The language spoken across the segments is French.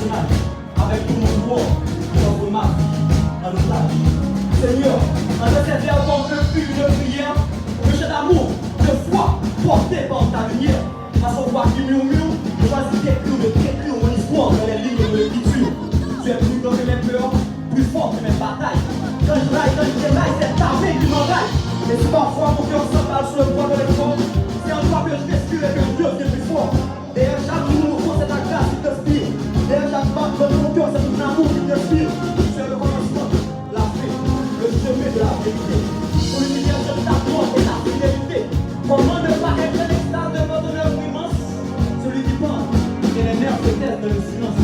personnage, avec tout mon corps, pour ma vie, en otage. Seigneur, en de cette terre comme une prière, un chant d'amour, de foi, porté par ta lumière. Face aux voix qui murmurent, je choisis d'écrire mon histoire dans les lignes de l'écriture. Tu es plus grand que mes peurs, plus fort que mes batailles. Quand je raille, c'est ta vie qui m'enraille. Et si parfois mon cœur s'emballe sur le poids de l'effort, c'est en toi que je respire et que Dieu est plus fort. Derrière chaque mouvement, c'est ta grâce qui t'inspire. Derrière chaque battement de mon cœur, c'est ton amour qui t'inspire. Tu es le commencement, la paix, le chemin de la vérité. Pour l'univers, je t'apporte et la fidélité. Comment ne pas être l'extase de votre œuvre immense? Celui qui pense, et les nerfs se taisent dans le silence.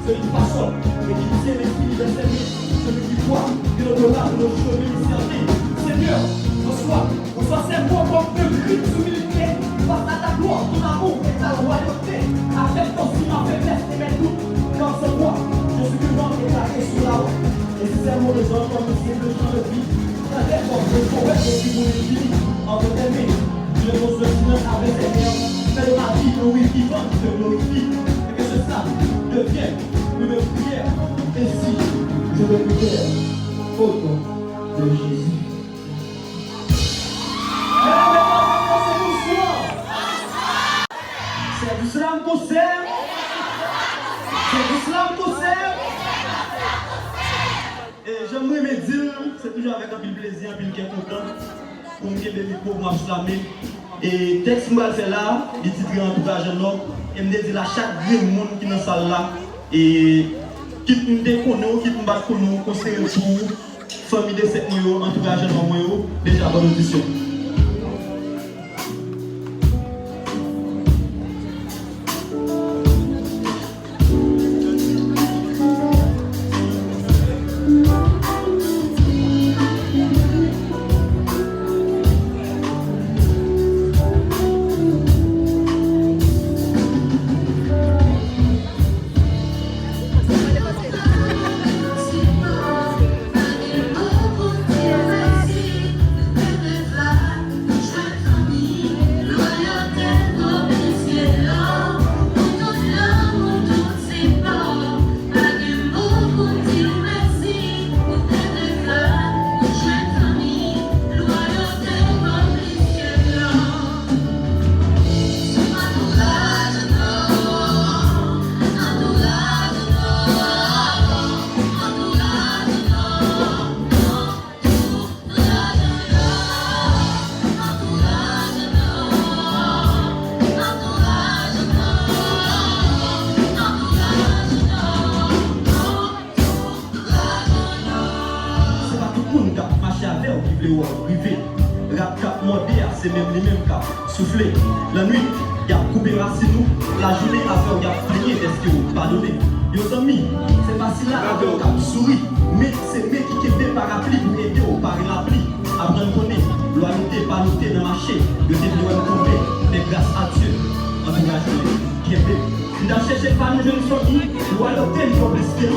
Celui qui façonne, et qui tient les filles de ses mains. Celui qui voit, que l'au-delà de nos chemins initiés. Seigneur, reçois ces mots comme un cri d'humilité. Face à ta gloire, ton amour et ta royauté. Accepte aussi ma faiblesse et mes doutes. Comme ce moi, je suis une langue éclatée sur la route. Et si ces mots résonnent comme un simple chant de vie, ça dépend de poète et du bout des filles. Entre tes mains, je pose le silence avec tes nerfs. Fais de ma vie le oui vivant qui te glorifie. Et que ce sable devienne une prière. Et si je veux prier au nom de Jésus. C'est du slam qu'on sert. C'est du slam qu'on sert. Et j'aimerais me dire, c'est toujours avec un peu de plaisir, un peu de content, pour me dire que pour moi slammer. Et texte que je vais faire là, il titre entourage en homme, et me dire à chaque monde qui est dans la salle là, et qui nous déconne, qui nous bat pour nous, conseiller pour famille de cette moyo, entourage en homme, déjà bonne audition. C'est même les mêmes cas, souffler. La nuit, il y a coupé racine nous. La journée, à faire, il y a plié d'esprit, pardonner. Yo amis, c'est facile là, avec un souris. Mais c'est mec qui est parapluie pour aider au pari la pluie. Après on connaît, loyauté, pas noté dans ma chaîne. Le début de tomber, mais grâce à Dieu, entourage qui est bête. Dans chercher pas nos jeunes familles, loyauté, nous sommes les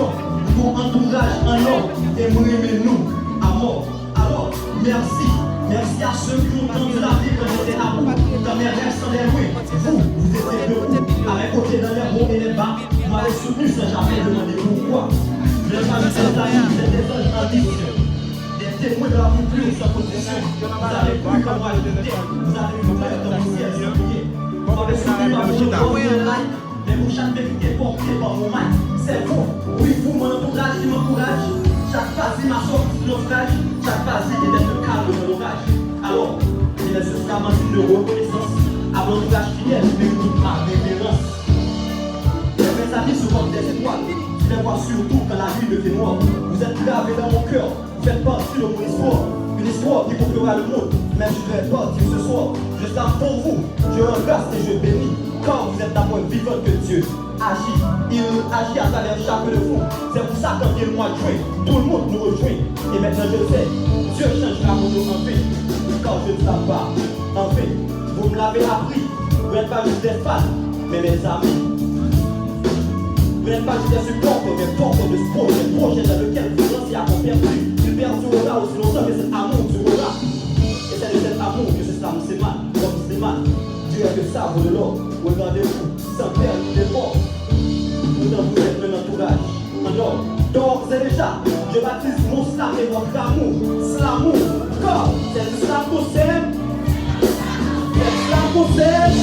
pour entourage en l'homme, et nous à mort. Alors, merci. Merci à ceux qui ont entendu la vie quand j'étais à bout. Dans mes rêves sans les bruits, vous étiez debout. À mes côtés dans les hauts et les bas, vous m'avez soutenu sans jamais demander pourquoi. Je n'ai pas vu ces amis, c'est des anges ambitieux. Des témoins de la vie plus sans condition. Vous avez cru comme moi je l'étais. Vous avez vu faire dans le ciel sans prier. Vous m'avez soutenu par vos choses. Mais vous chaque vérité portée par mon mal. C'est vous, oui, vous, mon entourage qui m'encourage. Chaque phase m'a sorti de naufrage. Chaque phase est d'être calme de l'orage. Alors, il est ce sera un signe de reconnaissance. À l'entourage fidèle, mais toute ma révérence. Mes amis sont comme des étoiles. Je les vois surtout quand la nuit me fait noir. Vous êtes gravés dans mon cœur. Vous faites partie de mon histoire. Une histoire qui conquérera le monde. Même je vais partir ce soir. Je sers pour vous. Je rends grâce et je bénis. Quand vous êtes la moins vivante que Dieu agit, il agit à travers chaque de vous. C'est pour ça quand vient le mois de juin, tout le monde nous rejoint. Et maintenant je sais, Dieu changera pour nous en fait. Quand je ne sais pas, en fait, vous me l'avez appris. Vous n'êtes pas juste des fans, mais mes amis. Vous n'êtes pas juste des supporters, mais porteurs de ce projet dans lequel vous lancez à accomplir plus. Tu perdureras aussi longtemps, mais cet amour durera. Et c'est de cet amour que ce slam c'est mal, comme c'est mal. Dieu est que ça vaut de l'or. Regardez-vous, sans perdre des morts. Pourtant vous êtes maintenant d'or. D'ores et déjà, je baptise mon slam et votre amour. Slamour, corps, c'est le slam qu'on s'aime. C'est le slam qu'on s'aime.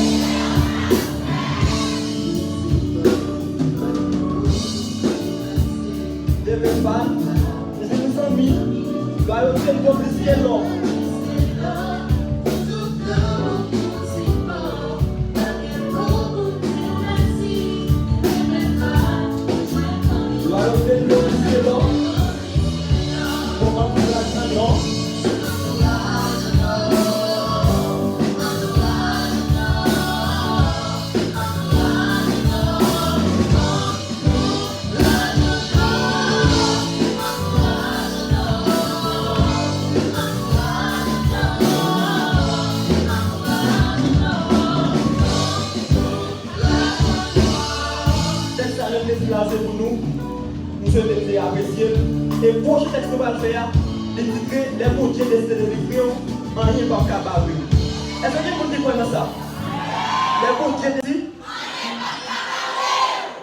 Des fans, des amis, loyauté pour le ciel. C'est pour nous, nous sommes appréciés. Et le prochain texte que nous allons faire, les titres, les mots de Dieu décident de livrer en rien par cabaret. Est-ce que vous comprenez dans ça? Les mots de Dieu décident.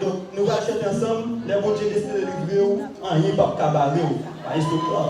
Donc, nous allons chanter ensemble, les mots de Dieu décident de livrer en rien par cabaret. Par histoire.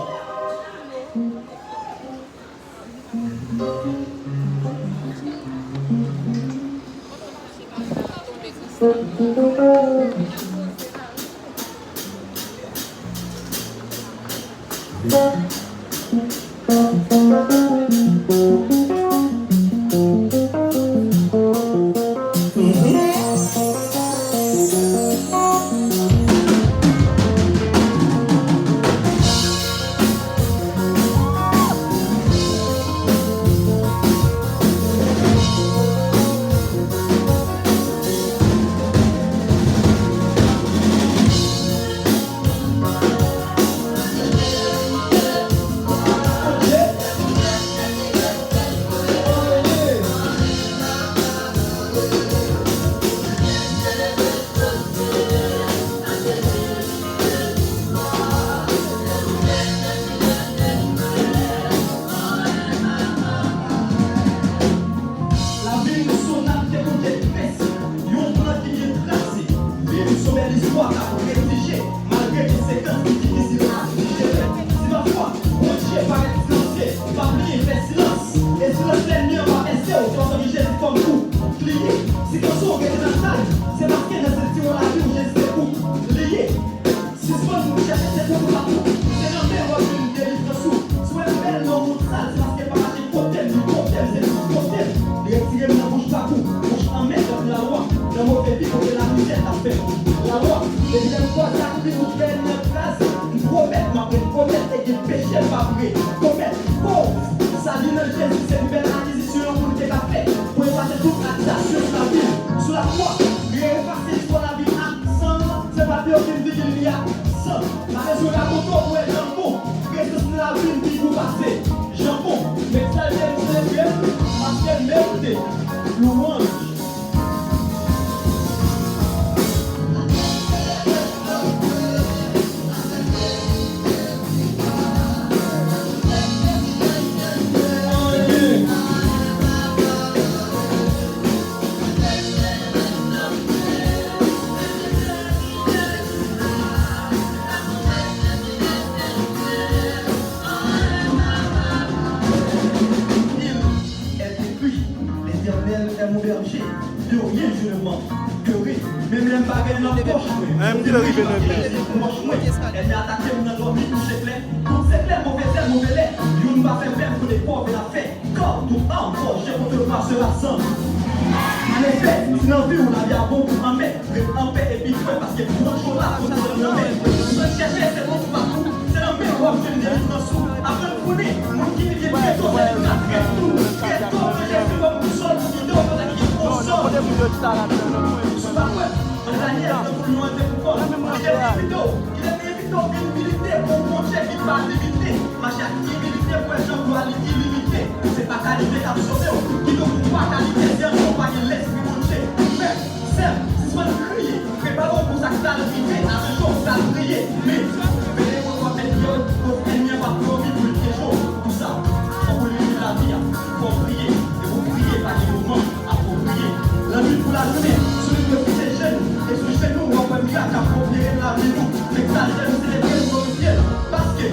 C'est pas qualité d'absorber, qui ne peut pas qualité d'accompagner l'esprit de Dieu. Mais, c'est, si on crier, préparons pour ça que ça le fait, à ce jour, ça le prier. Mais, venez pour votre période, pour venir par promis pour le jour, tout ça. On peut lui dire la vie, pour prier, et vous priez par des mouvements appropriés. La nuit pour la journée, celui de tous ces jeunes, et ce chez nous, on va dire qu'approprier la avec nous. L'exalter, nous célébrer, nous glorifier. Parce que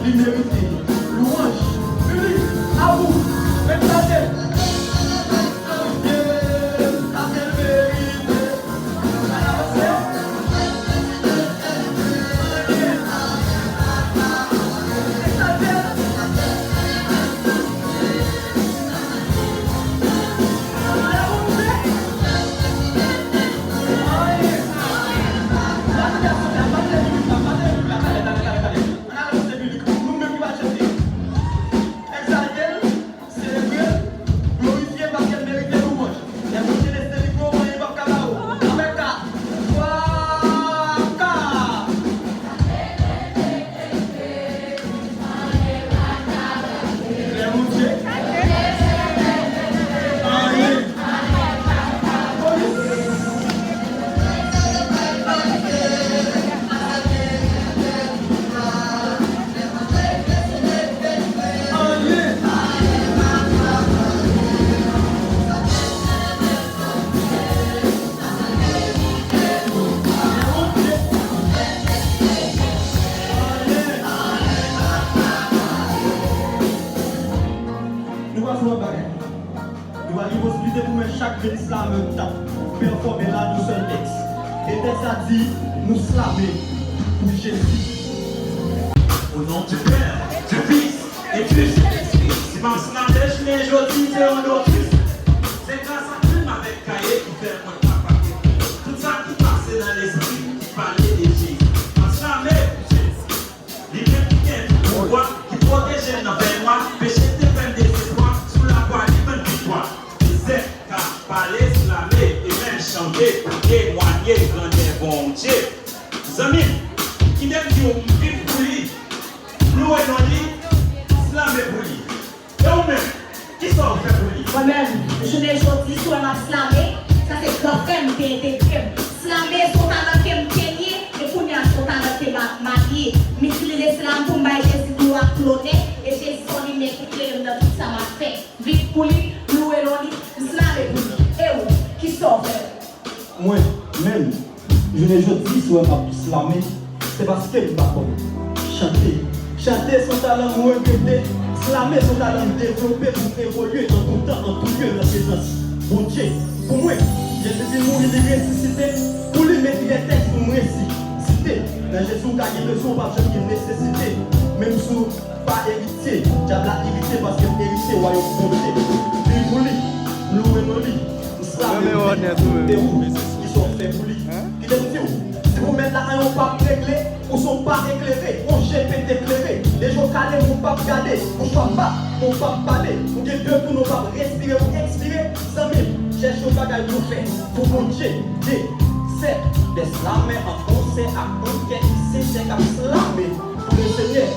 l'immérité, louange, public, à vous, l'exalter. Chaque islam performer là nous seul texte. Et texte a dit nous slaver pour Jésus. Au nom du Père, du Fils et du Saint-Esprit. Si ma snadèche mais aujourd'hui c'est un autre. C'est grâce à Dieu avec cahier qui fait mon papier. Tout ça qui passe dans l'esprit, qui parlait de Jésus. En jamais Jésus. L'idée qui est du pouvoir, qui protège nos moi, péché de peine des espoirs, sous la voie du bonne victoire. Parler, slammer et même chanter pour témoigner grandeur bon Dieu. Amis, qui n'aime dit on vit pour lui, nous et non lui, slammer pour lui. Et vous-même, qui sont fait pour lui? Moi-même, je n'ai aujourd'hui sur un slammer, ça c'est grand frère qui est intégré. Slammer, son talent qui est gagné, et pour nous, son talent qui est marié. Mais si les slams pour moi, Jésus doit cloner, et Jésus son lui-même qui crée dans tout ça m'a fait. Vite pour lui, nous et non lui, slammer pour lui. Et où? Qui sort fait? Moi, même, je n'ai jamais dit sur un slammer, c'est parce que je ne pas chanter. Chanter son talent ou regretter, slammer son talent développer pour évoluer dans tout temps, dans tout lieu, dans la présence. Bon Dieu, pour moi, j'ai décidé de mourir de ressusciter, pour lui mettre des textes pour me ressusciter. Dans Jésus, car il besoin pas de nécessité, même si pas héritier, j'ai la hérité parce que héritier, royaume bonté. Puis pour lui, nous et nous lui. Qui sont faits pour lui. Il est dit, si vous mettez là un pape réglé, ou son pas éclairé, on GP éclairé, les gens calés, mon pape gardé, on choix pas, mon pape parler, on get deux pour nos papes respirer ou expirer, 100 000, cherche au bagage pour faire, pour mon Dieu, c'est des slamés en concert à conquête, c'est qu'à slammer pour le Seigneur,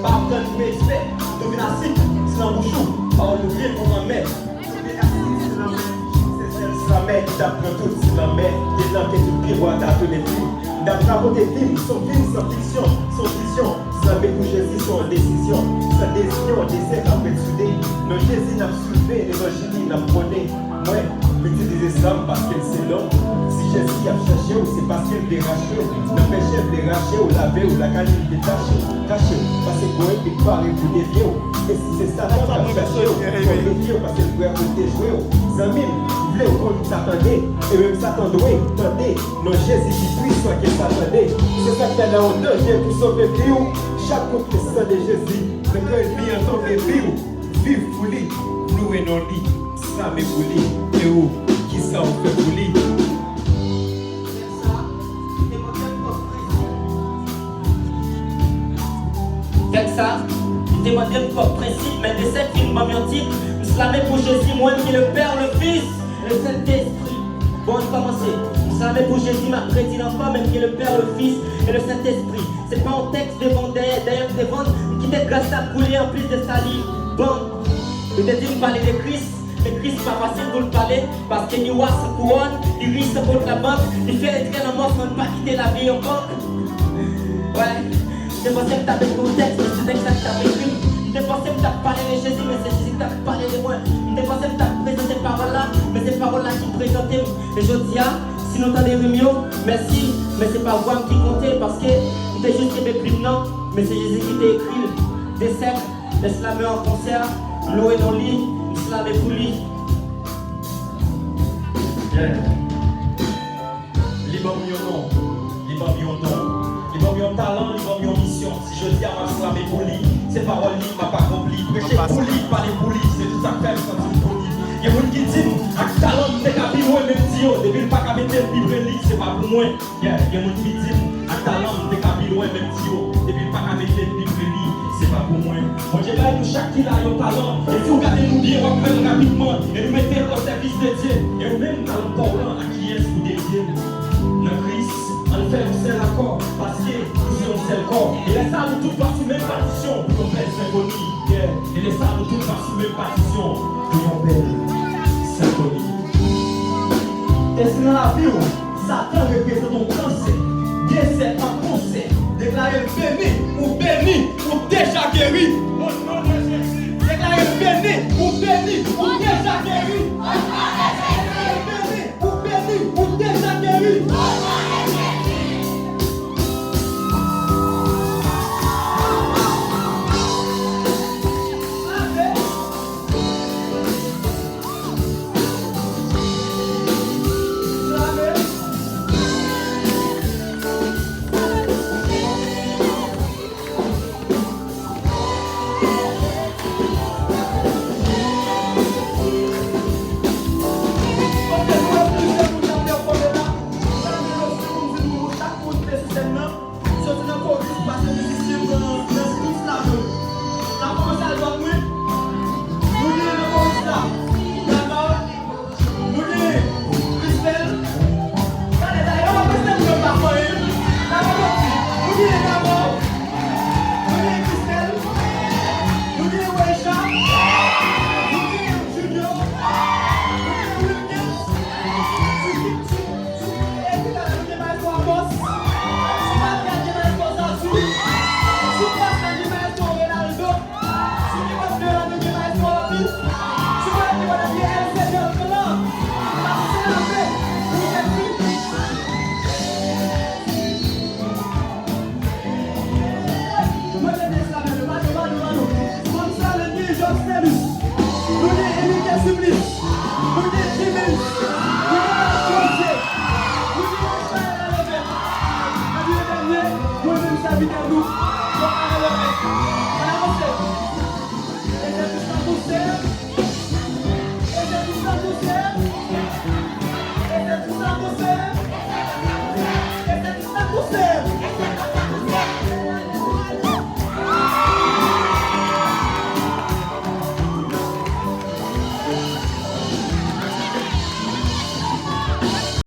par plein de respect, devine assis, c'est dans bouchon, par l'ouvrier pour en mettre. La mère qui t'apprend tout, c'est la mère qui est là, qui est tout piroir à tous les films. D'après côté film, son fiction, son vision. Ça met pour Jésus son décision. Sa décision, désert à soudé. Non, Jésus n'a soulevé, l'évangile n'a prôné. Moi, petit des islam parce qu'elle c'est l'homme. Si Jésus a cherché, c'est parce qu'elle déraché. N'empêche elle déraché, ou lavé, ou la canine détachée. Caché, parce que quoi, il paraît pour des vieux. Et si c'est ça, on va chercher, on va le vieux parce qu'elle pourrait vous déjouer. Zamine, vous voulez qu'on s'attendait, et même s'attendait, attendez, non Jésus qui puisse, soit qu'elle s'attendait. C'est ça qui est là en danger pour sauver vie. Chaque coup qui sent de Jésus, le cœur est en tombe vie. Vive pour lui, nous et non lui, ça mais pour lui, et où, qui ça on fait pour lui. Avec ça, il demandait comme principe, mais de cette film mamiotique, nous slammer pour Jésus, moi qui le Père, le Fils et le Saint-Esprit. Bon, on commence. Nous slammer pour Jésus, ma prédit l'enfant, même qui est le Père, le Fils et le Saint-Esprit. C'est pas un texte devant d'ailleurs devant qui t'est grâce à couler en plus de salive. Bon, je te dis, nous parler de Christ. Mais Christ pas facile pour le parler parce qu'il y a sa couronne, il risque contre la banque, il fait les traits dans mort pour ne pas quitter la vie en banque. Ouais. Je pensais que tu avais ton texte, mais c'est texte que tu avais écrit. Je pensais que tu as parlé de Jésus, mais c'est Jésus qui t'a parlé de moi. Je pensais que tu as présenté ces paroles-là, mais ces paroles-là qui présentaient. Et je dis, si Si nous entendons des réunions, merci, mais c'est pas moi qui comptait parce que nous t'ai juste aimé plus non, mais c'est Jésus qui t'a écrit. Des cercles, les slameurs en concert, l'eau est dans le lit, nous slammer pour lui. Les bons nom, les bons nom, les bons talent, les bons mission. Si je dis à ma slammer pour lui, ces paroles lui m'a pas accompli. Prêcher pour lui, pas les pour lui, c'est tout ça que fait quand tu pour lui. Il y a des gens qui disent, avec talent, t'es qu'à vivre même si yo, depuis le pas qu'à mettre le livre lit, c'est pas pour moi. Il y a des gens qui disent, avec talent, t'es qu'à vivre même si yo, depuis le pas qu'à mettre le livre lit, c'est pas pour moi. Bon Dieu, là, nous chaque qui a un talent, et si vous regardez nous bien, on va rapidement, et nous mettez au service de Dieu, et nous-mêmes, talent parlant, à qui est-ce que vous dédiez? Le Christ, on fait un seul accord, parce que nous sommes un seul corps. Et les salles, nous tous pas sous même partition, pour une belle symphonie. Et les salles, nous tous pas sous même partition, pour une belle symphonie. Et si dans la vie, Satan représente ton cancer, décès en concert, déclaré béni ou déjà guéri. Au nom de Jésus. Déclaré béni ou déjà guéri. Au nom de Jésus. Béni ou déjà